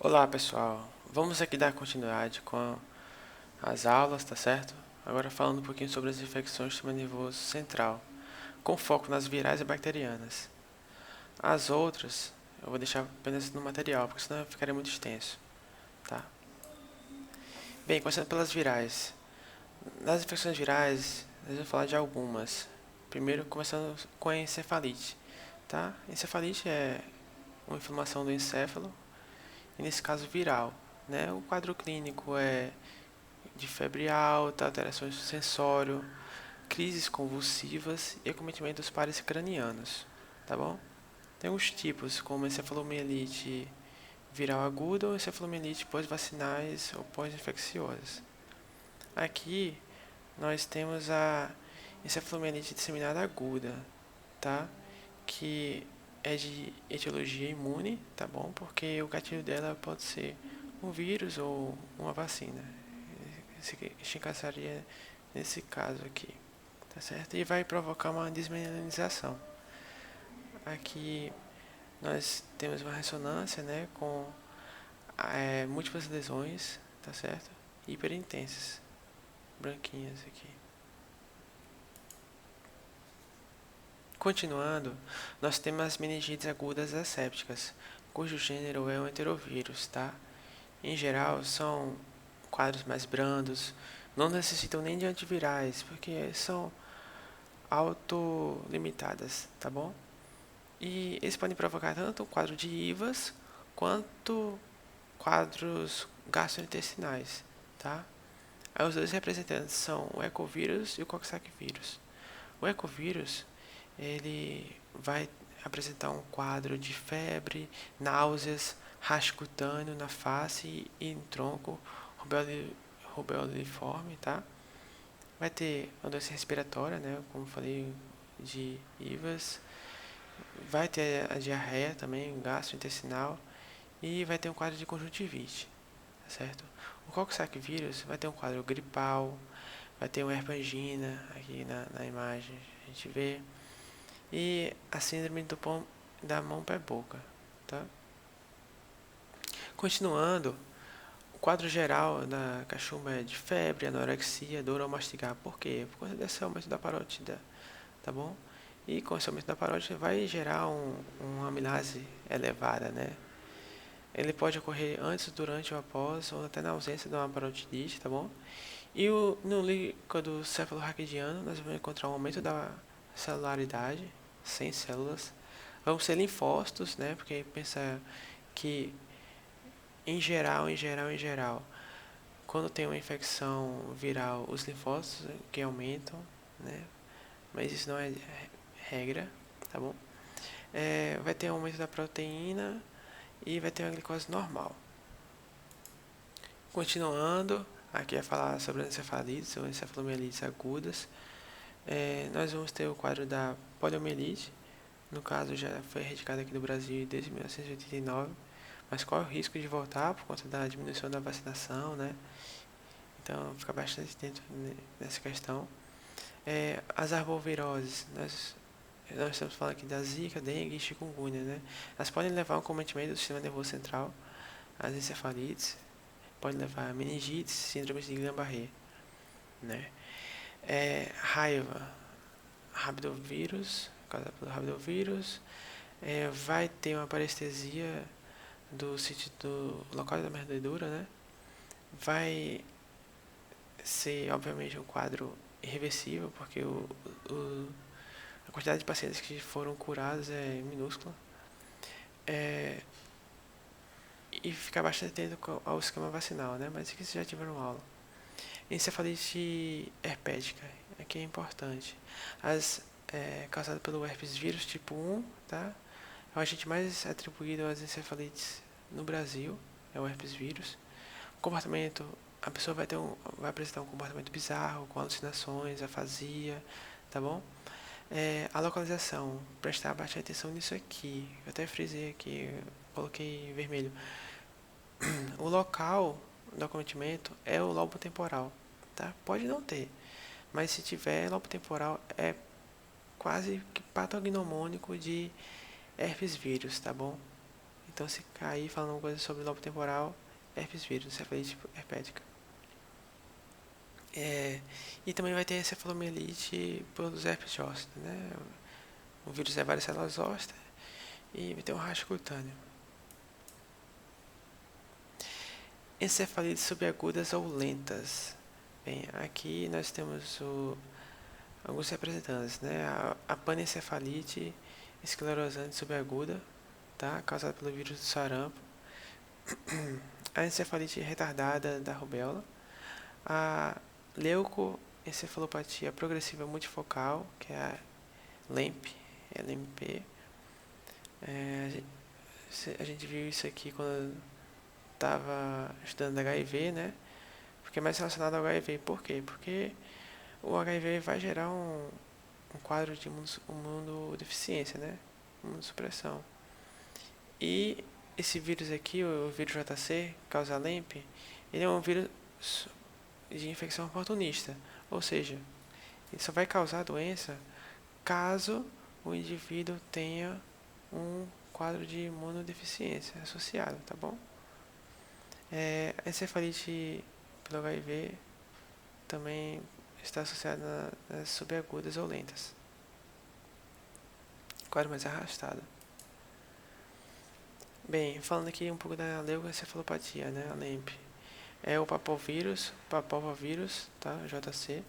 Olá pessoal, vamos aqui dar continuidade com as aulas, tá certo? Agora falando um pouquinho sobre as infecções do sistema nervoso central, com foco nas virais e bacterianas. As outras eu vou deixar apenas no material, porque senão ficaria muito extenso, tá? Bem, começando pelas virais. Nas infecções virais, eu vou falar de algumas. Primeiro, começando com a encefalite, tá? Encefalite é uma inflamação do encéfalo, e nesse caso viral, né? O quadro clínico é de febre alta, alterações do sensório, crises convulsivas e acometimento dos pares cranianos, tá bom? Tem os tipos, como encefalomielite viral aguda ou encefalomielite pós-vacinais ou pós-infecciosas. Aqui nós temos a encefalomielite disseminada aguda, tá? Que é de etiologia imune, tá bom? Porque o gatilho dela pode ser um vírus ou uma vacina. Se encaixaria nesse caso aqui, tá certo? E vai provocar uma desmineralização. Aqui nós temos uma ressonância, né, com múltiplas lesões, tá certo? Hiperintensas, branquinhas aqui. Continuando, nós temos as meningites agudas assépticas, cujo gênero é o enterovírus, tá? Em geral, são quadros mais brandos, não necessitam nem de antivirais, porque são autolimitadas, tá bom? E eles podem provocar tanto um quadro de IVAs quanto quadros gastrointestinais, tá? Aí os dois representantes são o ecovírus e o coxsackie-vírus. O ecovírus, ele vai apresentar um quadro de febre, náuseas, rasgo cutâneo na face e no tronco, rubéoliforme, tá? Vai ter uma doença respiratória, né, como eu falei, de IVAs. Vai ter a diarreia também, gastrointestinal. E vai ter um quadro de conjuntivite, tá certo? O coxsackie-vírus vai ter um quadro gripal, vai ter uma herpangina, aqui na imagem a gente vê. E a síndrome da mão pé boca, tá? Continuando, o quadro geral da cachumba é de febre, anorexia, dor ao mastigar. Por quê? Por conta desse aumento da parótida, tá bom? E com esse aumento da parótida vai gerar uma amilase elevada, né? Ele pode ocorrer antes, durante ou após, ou até na ausência de uma parotidite, tá bom? E no líquido cefalorraquidiano, nós vamos encontrar um aumento da celularidade, sem células. Vamos ser linfócitos, né? Porque pensa que, em geral, quando tem uma infecção viral, os linfócitos que aumentam, né? Mas isso não é regra, tá bom? Vai ter um aumento da proteína e vai ter uma glicose normal. Continuando, aqui a falar sobre encefalites ou encefalomielites agudas, nós vamos ter o quadro da poliomielite. No caso, já foi erradicado aqui no Brasil desde 1989, mas corre o risco de voltar por conta da diminuição da vacinação, né? Então, fica bastante atento nessa questão. As arboviroses, nós estamos falando aqui da zika, dengue e chikungunya, né? Elas podem levar a um cometimento do sistema nervoso central, as encefalites, pode levar a meningite, síndrome de Guillain-Barré, né? Raiva, rabidovírus, causada pelo rabidovírus, vai ter uma parestesia do sítio do local da mordedura, né? Vai ser, obviamente, um quadro irreversível, porque a quantidade de pacientes que foram curados é minúscula. E ficar bastante atento ao esquema vacinal, né? Mas isso que vocês já tiveram aula. Encefalite herpética, aqui é importante. Causada pelo herpes vírus tipo 1, tá? É o agente mais atribuído às encefalites no Brasil, é o herpes vírus. Comportamento, a pessoa vai apresentar um comportamento bizarro, com alucinações, afasia, tá bom? A localização, prestar bastante atenção nisso aqui. Eu até frisei aqui, coloquei em vermelho. O local do acometimento é o lobo temporal, tá? Pode não ter, mas se tiver lobo temporal é quase que patognomônico de herpes vírus, tá bom? Então, se cair falando alguma coisa sobre lobo temporal, herpes vírus, encefalite herpética. E também vai ter encefalomielite pelos herpes zoster, né? O vírus é varicela zoster e vai ter um rastro cutâneo. Encefalites subagudas ou lentas. Bem, aqui nós temos alguns representantes, né? A panencefalite esclerosante subaguda, tá? Causada pelo vírus do sarampo. A encefalite retardada da rubéola. A leucoencefalopatia progressiva multifocal, que é a LEMP, LMP. A gente viu isso aqui quando estava estudando HIV, né? Porque é mais relacionado ao HIV. Por quê? Porque o HIV vai gerar um quadro de imunodeficiência, né? Imunossupressão. E esse vírus aqui, o vírus JC, causa LEMP, ele é um vírus de infecção oportunista. Ou seja, ele só vai causar a doença caso o indivíduo tenha um quadro de imunodeficiência associado, tá bom? A encefalite pelo HIV também está associada nas subagudas ou lentas. Quadro mais arrastado. Bem, falando aqui um pouco da leucoencefalopatia, né, a LEMP. É o papovírus, tá, JC.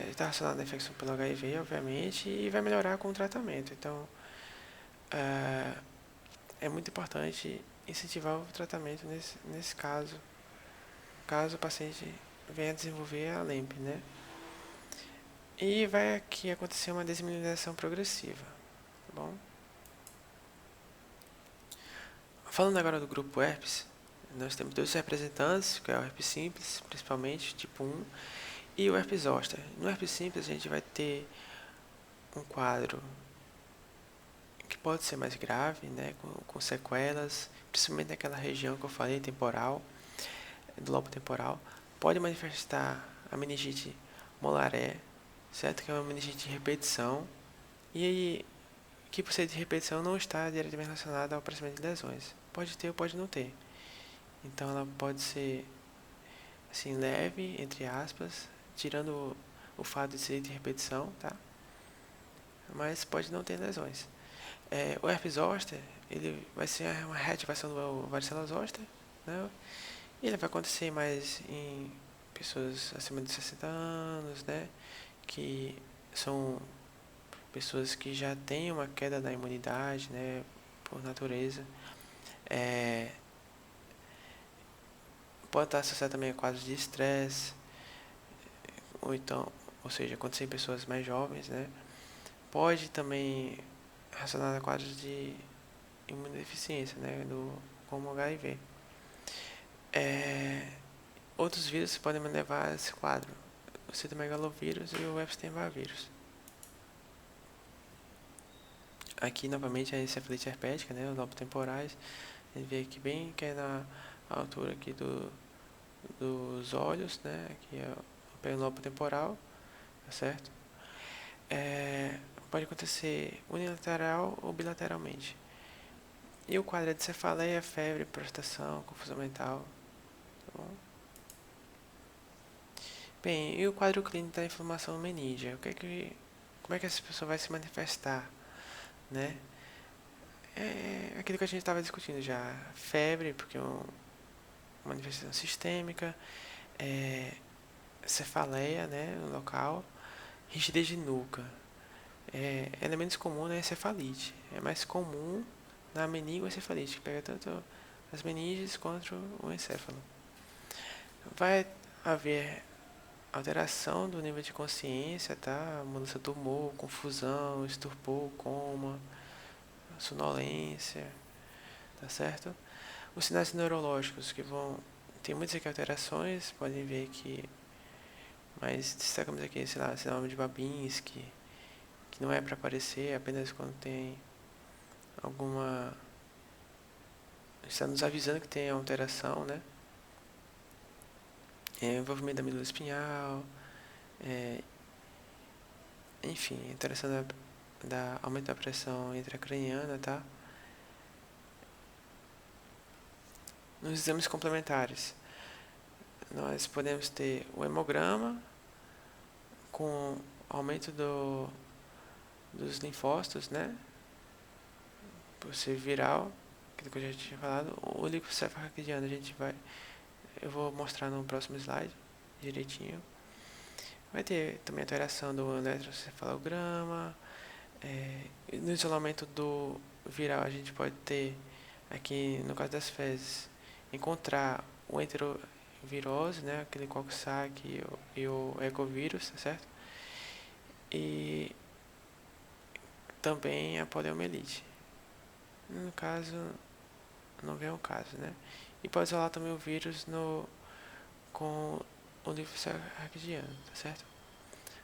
Está relacionado à infecção pelo HIV, obviamente, e vai melhorar com o tratamento. Então, é muito importante incentivar o tratamento nesse caso o paciente venha a desenvolver a LEMP, né? E vai aqui acontecer uma desmilinização progressiva, tá bom? Falando agora do grupo herpes, nós temos dois representantes, que é o herpes simples, principalmente, tipo 1, e o herpes zoster. No herpes simples a gente vai ter um quadro que pode ser mais grave, né, com sequelas, principalmente naquela região que eu falei, temporal, do lobo temporal. Pode manifestar a meningite molaré, certo? Que é uma meningite de repetição. E aí, que por ser de repetição não está diretamente relacionada ao aparecimento de lesões. Pode ter ou pode não ter. Então ela pode ser assim, leve, entre aspas, tirando o fato de ser de repetição, tá? Mas pode não ter lesões. O herpes zoster, ele vai ser uma reativação do varicela zoster, né? E ele vai acontecer mais em pessoas acima de 60 anos, né? Que são pessoas que já têm uma queda da imunidade, né? Por natureza. Pode estar associado também a quadros de estresse, ou seja, acontecer em pessoas mais jovens, né? Pode também relacionar a quadros de imunodeficiência, né? Como HIV. Outros vírus podem me levar a esse quadro: o citomegalovírus e o Epstein-Barr vírus. Aqui novamente a encefalite herpética, né? Os lobos temporais. A gente vê aqui bem que é na altura aqui dos olhos, né? Aqui é o lobo temporal, tá certo? Pode acontecer unilateral ou bilateralmente. E o quadro é de cefaleia, febre, prostração, confusão mental, tá bom? Bem, e o quadro clínico da inflamação meníngea? Como é que essa pessoa vai se manifestar, né? É aquilo que a gente estava discutindo já. Febre, porque é uma manifestação sistêmica, cefaleia, né, no local, rigidez de nuca. Ela é menos comum na encefalite. É mais comum na meningoencefalite, que pega tanto as meninges quanto o encéfalo. Vai haver alteração do nível de consciência, tá? Mudança do humor, confusão, estupor, coma, sonolência, tá certo? Os sinais neurológicos que vão... Tem muitas aqui alterações, podem ver que... Mas destacamos aqui, sei lá, sinal de Babinski, que não é para aparecer apenas quando tem alguma... Está nos avisando que tem alteração, né? Envolvimento da medula espinhal, enfim, alteração da aumento da pressão intracraniana, tá? Nos exames complementares, nós podemos ter o hemograma com aumento dos linfócitos, né? Por ser viral, aquilo que eu já tinha falado. O linfocefalorraquidiano eu vou mostrar no próximo slide direitinho. Vai ter também a alteração do eletrocefalograma. No isolamento do viral, a gente pode ter, aqui no caso das fezes, encontrar o enterovirose, né, aquele Coxsackie e o ecovírus, tá certo? E também a poliomielite. No caso, não vem ao caso, né? E pode isolar também o vírus com o linfocefalorraquidiano, tá certo?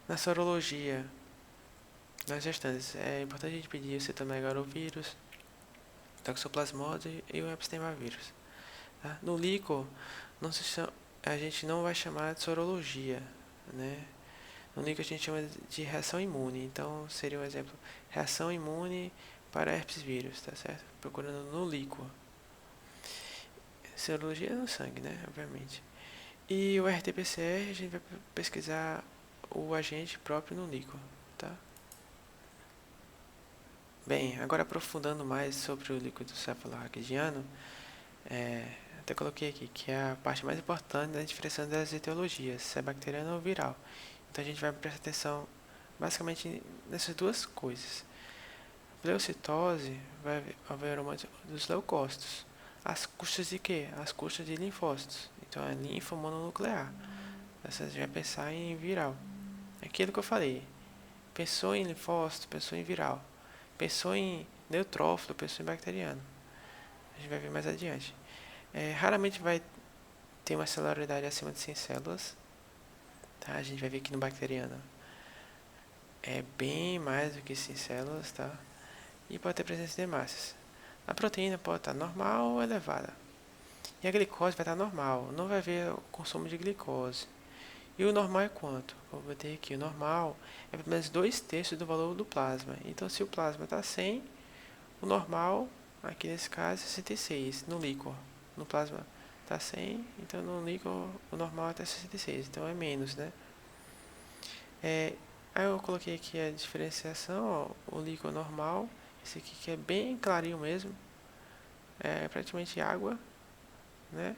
Na sorologia, nas gestantes, é importante a gente pedir o citomegalovírus, toxoplasmose e o epstein-barr-vírus. Tá? No líquor, a gente não vai chamar de sorologia, né? No líquor a gente chama de reação imune. Então, seria um exemplo, reação imune para herpes vírus, tá certo? Procurando no líquor. Sorologia é no sangue, né? Obviamente. E o RT-PCR, a gente vai pesquisar o agente próprio no líquor, tá? Bem, agora aprofundando mais sobre o líquido cefalorraquidiano, até coloquei aqui que é a parte mais importante da diferenciação das etiologias, se é bacteriana ou viral. Então a gente vai prestar atenção basicamente nessas duas coisas. Leucitose vai haver aumento dos leucócitos. As custas de quê? As custas de linfócitos. Então é linfa mononuclear. Você vai pensar em viral. Aquilo que eu falei. Pensou em linfócito, pensou em viral. Pensou em neutrófilo, pensou em bacteriano. A gente vai ver mais adiante. Raramente vai ter uma celularidade acima de 100 células. Tá? A gente vai ver que no bacteriano é bem mais do que 100 células. Tá? E pode ter presença de hemácias. A proteína pode estar normal ou elevada. E a glicose vai estar normal. Não vai haver o consumo de glicose. E o normal é quanto? Eu vou ter aqui, o normal é pelo menos 2/3 do valor do plasma. Então, se o plasma está 100, o normal, aqui nesse caso, é 66 no líquor. No plasma está 100, então no líquor o normal é até 66, então é menos, né? Aí eu coloquei aqui a diferenciação, ó, o líquor normal, esse aqui que é bem clarinho mesmo, é praticamente água, né?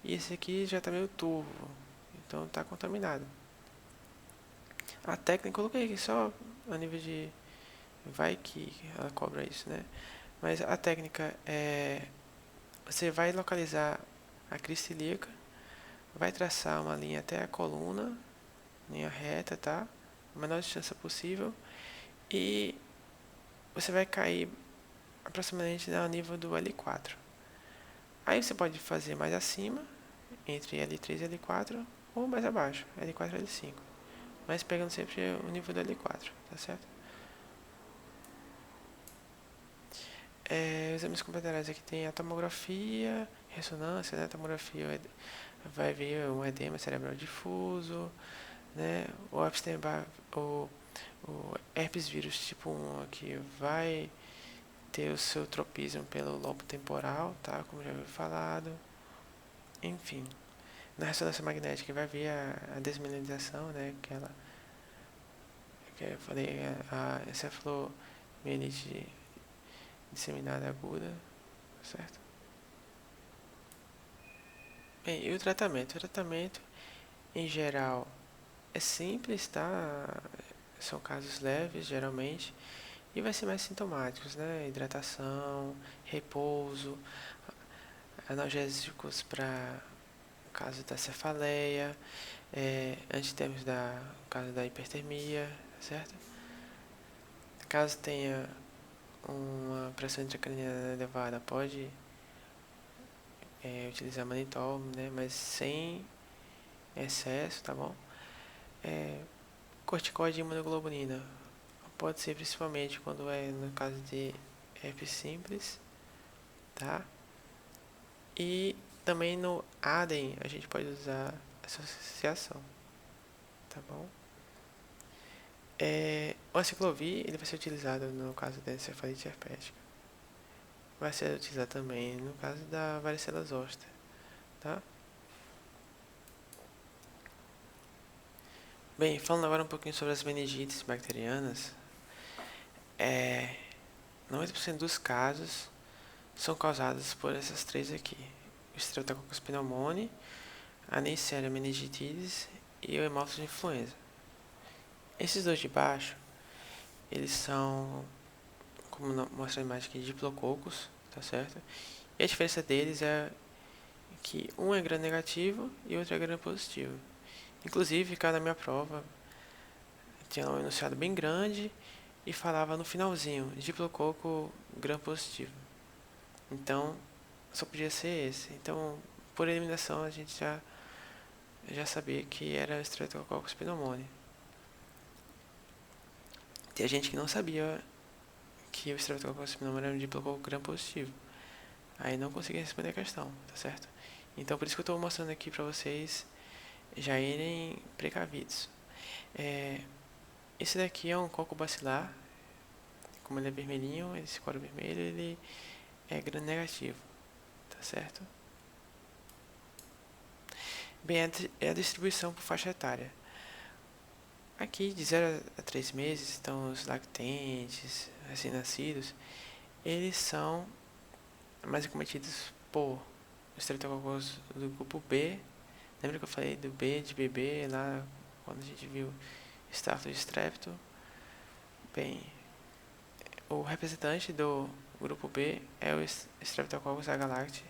E esse aqui já está meio turvo, então está contaminado. A técnica eu coloquei aqui só a nível de vai que ela cobra isso, né? Mas a técnica você vai localizar a crista ilíaca, vai traçar uma linha até a coluna, linha reta, tá? A menor distância possível, e você vai cair aproximadamente ao nível do L4. Aí você pode fazer mais acima, entre L3 e L4, ou mais abaixo, L4 e L5. Mas pegando sempre o nível do L4, tá certo? Exames complementares aqui tem a tomografia, ressonância, né? A tomografia vai ver um edema cerebral difuso, né? O Epstein-Barr, o herpes vírus tipo 1 aqui vai ter o seu tropismo pelo lobo temporal, tá? Como já foi falado. Enfim, na ressonância magnética vai ver a desmielinização, né? Que eu falei, a encefalomielite disseminada aguda, certo? Bem, e o tratamento? O tratamento, em geral, é simples, tá? São casos leves, geralmente, e vai ser mais sintomáticos, né? Hidratação, repouso, analgésicos para caso da cefaleia, antitérmicos caso da hipertermia, certo? Caso tenha uma pressão intracraniana elevada, pode utilizar manitol, né? Mas sem excesso, tá bom? Corticoide e imunoglobulina pode ser principalmente quando é no caso de herpes simples, tá? E também no ADEM a gente pode usar essa associação, tá bom? O aciclovir ele vai ser utilizado no caso da encefalite herpética. vai ser utilizado também no caso da varicela zoster, tá? Bem, falando agora um pouquinho sobre as meningites bacterianas, 90% dos casos são causados por essas três aqui: o Streptococcus pneumoniae, a Neisseria meningitidis e o Haemophilus influenza. Esses dois de baixo, eles são, como mostra a imagem aqui, diplococos, tá certo? E a diferença deles é que um é gram-negativo e o outro é gram-positivo. Inclusive, cada minha prova tinha um enunciado bem grande e falava no finalzinho, diplococo gram-positivo. Então, só podia ser esse. Então, por eliminação, a gente já sabia que era Streptococcus pneumoniae. Tem gente que não sabia que o Streptococcus pneumoniae era um diplococo gram-positivo. Aí não consegui responder a questão, tá certo? Então, por isso que eu estou mostrando aqui para vocês já irem precavidos. Esse daqui é um coco bacilar. Como ele é vermelhinho, esse coro vermelho, ele é gram-negativo, tá certo? Bem, é a distribuição por faixa etária. Aqui, de 0 a 3 meses, então os lactentes, recém-nascidos, eles são mais acometidos por Streptococcus do grupo B. Lembra que eu falei do B de bebê lá, quando a gente viu Staphylococcus strepto? Bem, o representante do grupo B é o Streptococcus agalacti,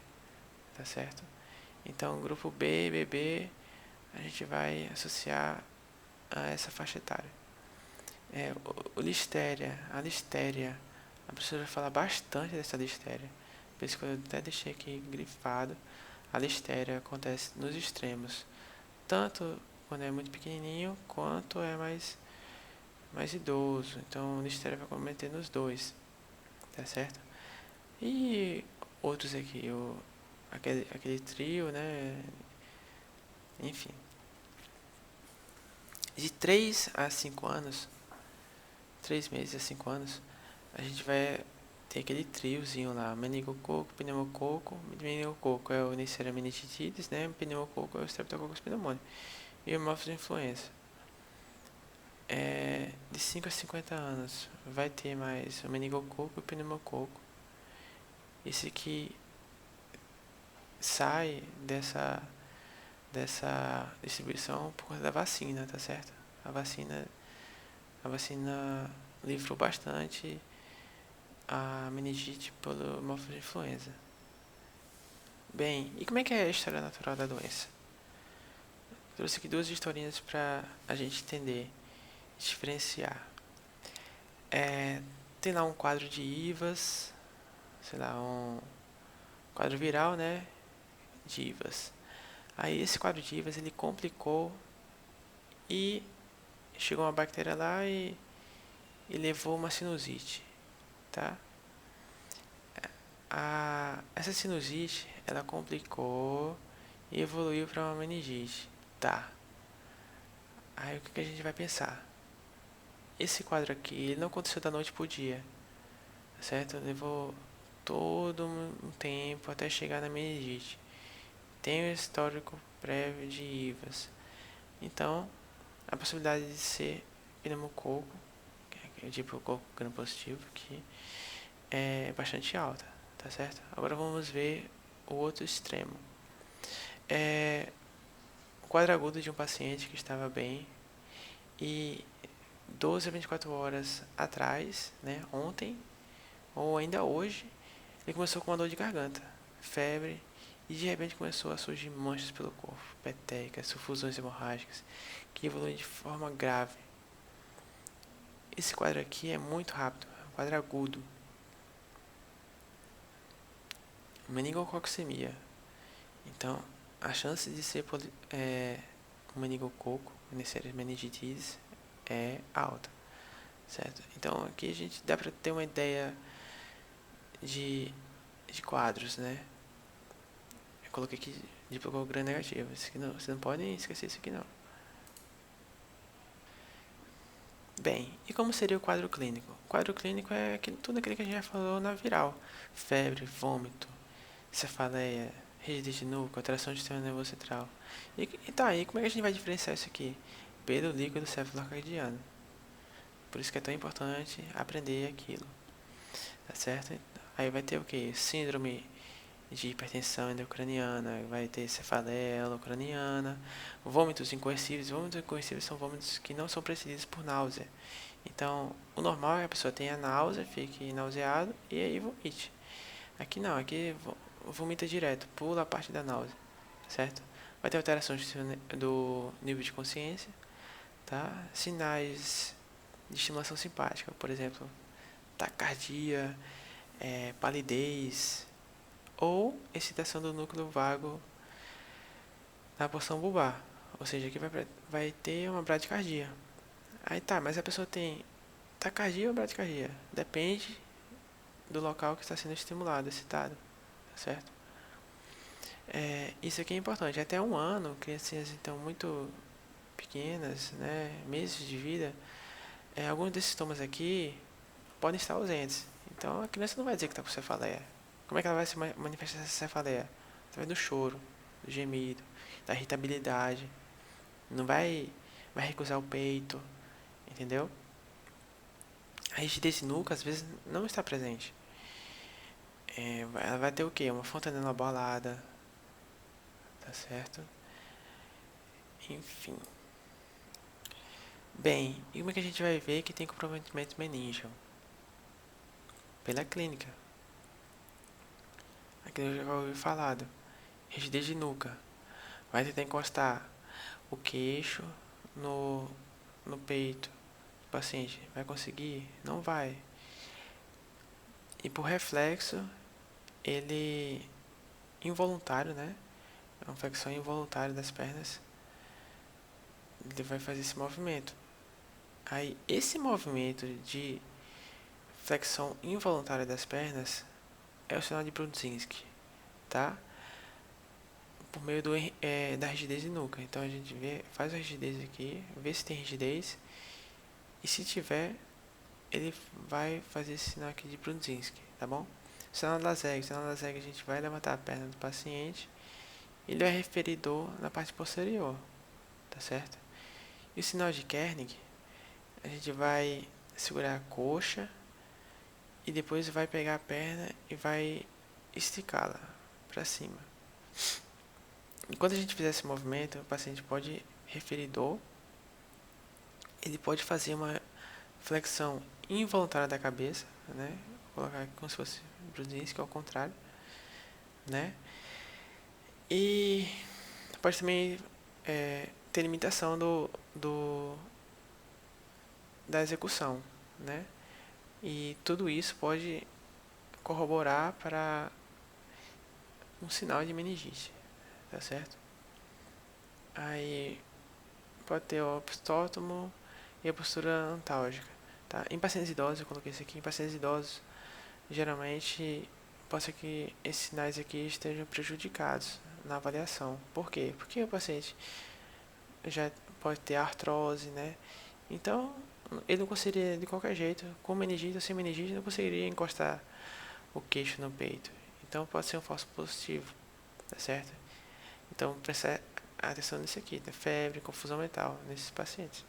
tá certo? Então, grupo B e BB, a gente vai associar a essa faixa etária. A listéria, a professora fala bastante dessa listéria, por isso que eu até deixei aqui grifado. A listéria acontece nos extremos, tanto quando é muito pequenininho, quanto é mais idoso. Então, a listéria vai cometer nos dois, tá certo? E outros aqui, aquele trio, né? Enfim. De 3 a 5 anos, 3 meses a 5 anos, a gente vai ter aquele triozinho lá: meningococo, pneumococo. Meningococo é o Neisseria meningitidis, né? Pneumococo é o Streptococcus pneumoniae. E o Haemophilus influenza. De 5 a 50 anos, vai ter mais o meningococo e o pneumococo. Esse aqui sai dessa distribuição por causa da vacina, tá certo? A vacina livrou bastante a meningite pelo Haemophilus influenza. Bem, e como é que é a história natural da doença? Trouxe aqui duas historinhas para a gente entender, diferenciar. Tem lá um quadro de IVAS, sei lá, um quadro viral, né, de IVAS. Aí esse quadro de IVAS, ele complicou e chegou uma bactéria lá e levou uma sinusite, tá? Essa sinusite, ela complicou e evoluiu para uma meningite, tá? Aí o que a gente vai pensar? Esse quadro aqui, ele não aconteceu da noite pro dia, certo? Levou todo um tempo até chegar na meningite. Tem um histórico prévio de IVAS. Então, a possibilidade de ser pneumococo, que é o tipo coco gram-positivo, que é bastante alta, tá certo? Agora vamos ver o outro extremo. O quadro agudo de um paciente que estava bem e 12 a 24 horas atrás, né, ontem, ou ainda hoje, ele começou com uma dor de garganta, febre, e de repente começou a surgir manchas pelo corpo, petecas, sufusões hemorrágicas, que evoluem de forma grave. Esse quadro aqui é muito rápido, é um quadro agudo. Meningococcemia. Então, a chance de ser um meningococo, Neisseria meningitidis, é alta, certo? Então, aqui a gente dá para ter uma ideia de quadros, né? Eu coloquei aqui diplococo gram-negativo. Isso aqui não, vocês não podem esquecer isso aqui não. Bem, e como seria o quadro clínico? O quadro clínico é tudo aquilo que a gente já falou na viral: febre, vômito, cefaleia, rigidez de nuca, alteração do sistema nervoso central. E tá aí, como é que a gente vai diferenciar isso aqui? Pelo líquido cefalocardiano. Por isso que é tão importante aprender aquilo, tá certo? Aí vai ter o que? Síndrome de hipertensão endocraniana, vai ter cefaleia holocraniana, vômitos incoercíveis. Vômitos incoercíveis são vômitos que não são precedidos por náusea. Então, o normal é que a pessoa tenha náusea, fique nauseado e aí vomite. Aqui não, aqui vomita direto, pula a parte da náusea, certo? Vai ter alterações do nível de consciência, tá? Sinais de estimulação simpática, por exemplo, taquicardia, palidez ou excitação do núcleo vago na porção bulbar, ou seja, aqui vai ter uma bradicardia. Aí tá, mas a pessoa tem taquicardia ou bradicardia? Depende do local que está sendo estimulado, excitado, tá certo? Isso aqui é importante. Até 1 ano, crianças então muito pequenas, né, meses de vida, alguns desses sintomas aqui podem estar ausentes. Então a criança não vai dizer que está com cefaleia. Como é que ela vai se manifestar essa cefaleia? Através do choro, do gemido, da irritabilidade. Não vai recusar o peito, entendeu? A rigidez de nuca às vezes não está presente. Ela vai ter o quê? Uma fontanela abalada, tá certo? Enfim. Bem, e como é que a gente vai ver que tem comprometimento meníngeo? Pela clínica. Aqui eu já ouvi falado. Rigidez de nuca. Vai tentar encostar o queixo no, no peito do paciente. Vai conseguir? Não vai. E por reflexo, ele involuntário, né? É uma flexão involuntária das pernas. Ele vai fazer esse movimento. Aí, esse movimento de flexão involuntária das pernas é o sinal de Brudzinski, tá? Por meio da rigidez de nuca. Então a gente faz a rigidez aqui, vê se tem rigidez, e se tiver, ele vai fazer esse sinal aqui de Brudzinski, tá bom? O sinal da Zeg a gente vai levantar a perna do paciente e ele vai referir dor na parte posterior, tá certo? E o sinal de Kernig, a gente vai segurar a coxa e depois vai pegar a perna e vai esticá-la para cima. Enquanto a gente fizer esse movimento, o paciente pode referir dor, ele pode fazer uma flexão involuntária da cabeça, né? Vou colocar aqui como se fosse Brudzinski, ao contrário, né? E pode também ter limitação da execução, né? E tudo isso pode corroborar para um sinal de meningite, tá certo? Aí pode ter o opstótomo e a postura antálgica, tá? Em pacientes idosos, eu coloquei isso aqui, em pacientes idosos, geralmente pode ser que esses sinais aqui estejam prejudicados na avaliação. Por quê? Porque o paciente já pode ter artrose, né? Então, ele não conseguiria de qualquer jeito, com meningite ou sem meningite, não conseguiria encostar o queixo no peito. Então, pode ser um falso positivo, tá certo? Então, prestar atenção nisso aqui, né? Febre, confusão mental nesses pacientes.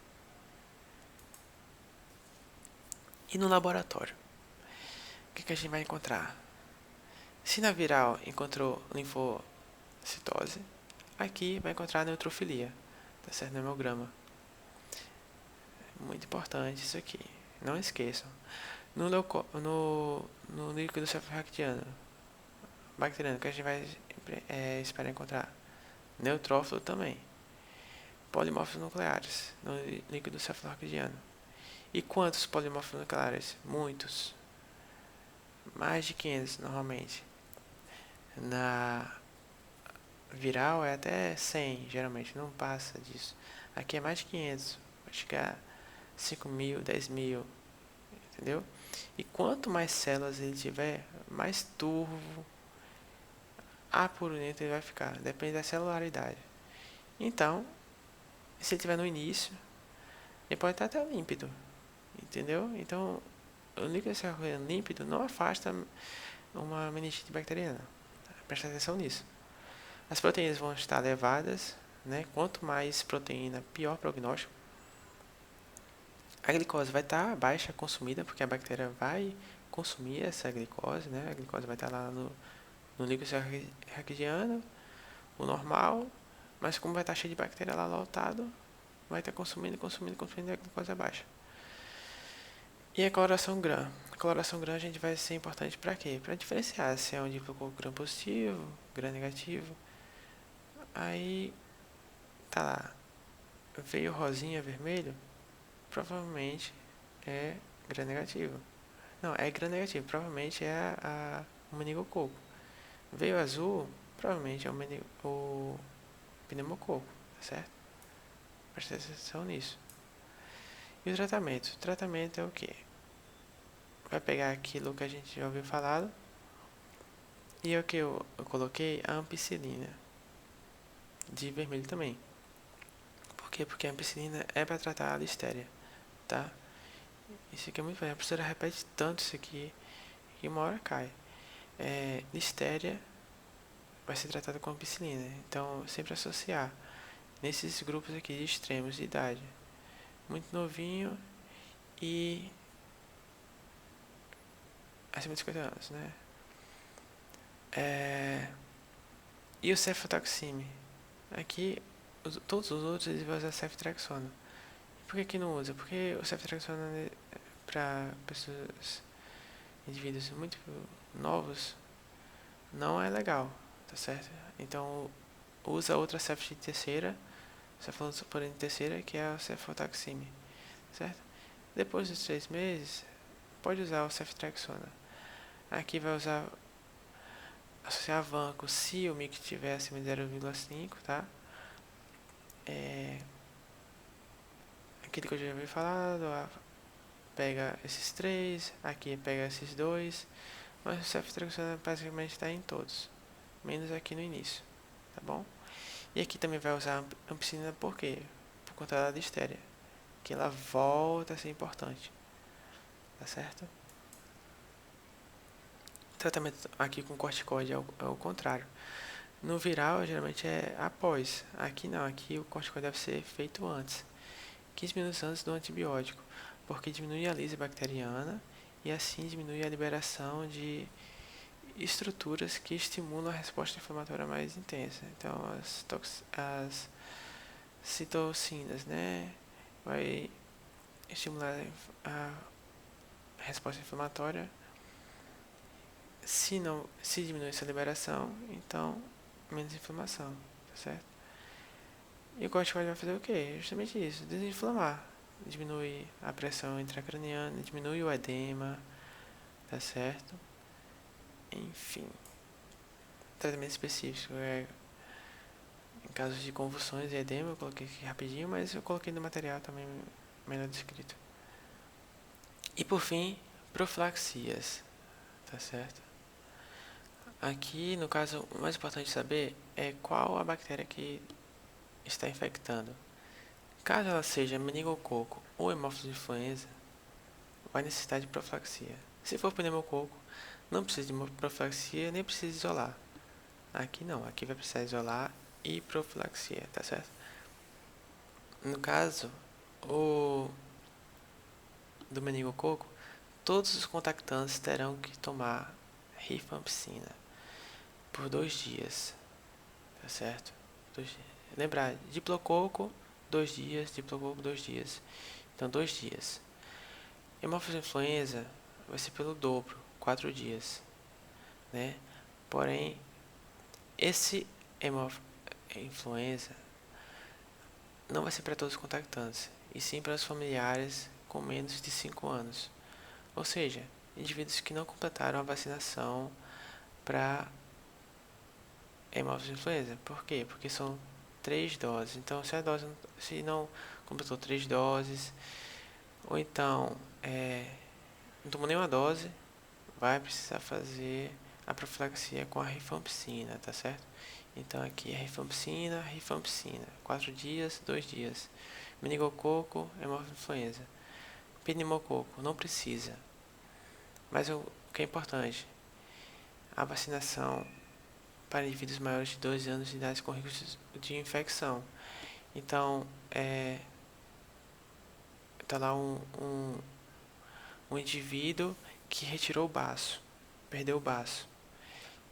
E no laboratório, o que a gente vai encontrar? Se na viral encontrou linfocitose, aqui vai encontrar neutrofilia, tá certo? No hemograma. Muito importante isso aqui, não esqueçam. No líquido cefalorraquidiano, bacteriano, que a gente vai esperar encontrar neutrófilo também. Polimorfos nucleares no líquido cefalorraquidiano. E quantos polimorfos nucleares? Muitos. Mais de 500 normalmente. Na viral é até 100, geralmente, não passa disso. Aqui é mais de 500, vai chegar a 5.000, 10.000, entendeu? E quanto mais células ele tiver, mais turvo, apurulhento ele vai ficar, depende da celularidade. Então, se ele estiver no início, ele pode estar até límpido, entendeu? Então, o líquido circulante límpido não afasta uma meningite bacteriana. Presta atenção nisso. As proteínas vão estar elevadas, né? Quanto mais proteína, pior prognóstico. A glicose vai estar baixa consumida, porque a bactéria vai consumir essa glicose, né? A glicose vai estar lá no líquido circadiano, o normal, mas como vai estar cheio de bactéria lá lotado, vai estar consumindo e a glicose é baixa. E a coloração GRAM? A coloração GRAM a gente vai ser importante para quê? Para diferenciar se é um diplococco GRAM positivo, GRAM negativo. Aí tá lá, veio rosinha vermelho, provavelmente é GRAM negativo. Não, é GRAM negativo, provavelmente é o meningococo. Veio azul, provavelmente é o pneumococo, tá certo? Presta atenção nisso. E o tratamento? O tratamento é o quê? Vai pegar aquilo que a gente já ouviu falar. E é o que eu coloquei a ampicilina. De vermelho também. Por quê? Porque a ampicilina é para tratar a listéria. Tá? Isso aqui é muito bem. A professora repete tanto isso aqui que uma hora cai. Listéria vai ser tratada com ampicilina. Então, sempre associar nesses grupos aqui de extremos de idade. Muito novinho e acima de 50 anos, né? E o cefotaxime? Aqui, todos os outros eles vão usar ceftriaxona. Por que não usa? Porque o ceftriaxona para pessoas, indivíduos muito novos, não é legal, tá certo? Então, usa outra cef de terceira, cefalosporina de terceira, que é a cefotaxime, certo? Depois dos 3 meses, pode usar o ceftriaxona. Aqui vai usar associar vanco se o MIC tiver acima de 0,5, tá? Aquilo que eu já havia falado, pega esses 3, aqui pega esses 2, mas o ceftriaxona basicamente está em todos, menos aqui no início, tá bom? E aqui também vai usar ampicilina por quê? Por conta da listéria, que ela volta a ser importante, tá certo? O tratamento aqui com corticoide é o contrário. No viral, geralmente é após. Aqui não, aqui o corticoide deve ser feito antes. 15 minutos antes do antibiótico, porque diminui a lise bacteriana e assim diminui a liberação de estruturas que estimulam a resposta inflamatória mais intensa. Então, as citocinas, né, vai estimular a resposta inflamatória. Se diminui essa liberação, então menos inflamação, tá certo? E o corticoide vai fazer o quê? Justamente isso, desinflamar. Diminui a pressão intracraniana, diminui o edema, tá certo? Enfim, tratamento específico é em casos de convulsões e edema, eu coloquei aqui rapidinho, mas eu coloquei no material também melhor descrito. E por fim, profilaxias, tá certo? Aqui, no caso, o mais importante saber é qual a bactéria que está infectando. Caso ela seja meningococo ou hemófilos influenza, vai necessitar de profilaxia. Se for pneumococo, não precisa de profilaxia, nem precisa isolar. Aqui não, aqui vai precisar isolar e profilaxia, tá certo? No caso, do meningococo, todos os contactantes terão que tomar rifampicina por 2 dias, tá certo? Lembrar, diplococo, 2 dias, diplococo, 2 dias. Então, 2 dias. Hemófilos influenza vai ser pelo dobro, 4 dias, né? Porém, esse influenza não vai ser para todos os contactantes, e sim para os familiares com menos de 5 anos. Ou seja, indivíduos que não completaram a vacinação para hemófilos influenza. Por quê? Porque são 3 doses. Então, se não completou 3 doses, ou então não tomou nenhuma dose, vai precisar fazer a profilaxia com a rifampicina, tá certo? Então aqui é rifampicina, 4 dias, 2 dias. Meningococo, hemófilo influenza. Pneumococo, não precisa. Mas o que é importante, a vacinação para indivíduos maiores de 12 anos de idade com risco de infecção. Então, tá lá um indivíduo que retirou o baço, perdeu o baço.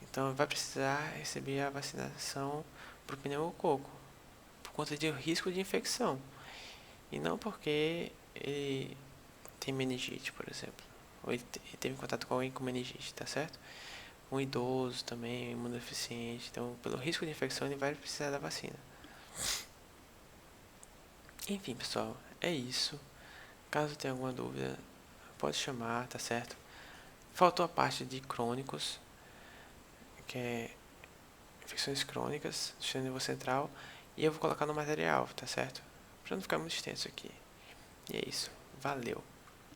Então, vai precisar receber a vacinação para o pneumococo, por conta de risco de infecção. E não porque ele tem meningite, por exemplo. Ou ele teve contato com alguém com meningite, tá certo? Um idoso também, um imunodeficiente. Então, pelo risco de infecção, ele vai precisar da vacina. Enfim, pessoal, é isso. Caso tenha alguma dúvida, pode chamar, tá certo? Faltou a parte de crônicos, que é infecções crônicas do sistema nervoso central. E eu vou colocar no material, tá certo? Pra não ficar muito extenso aqui. E é isso. Valeu!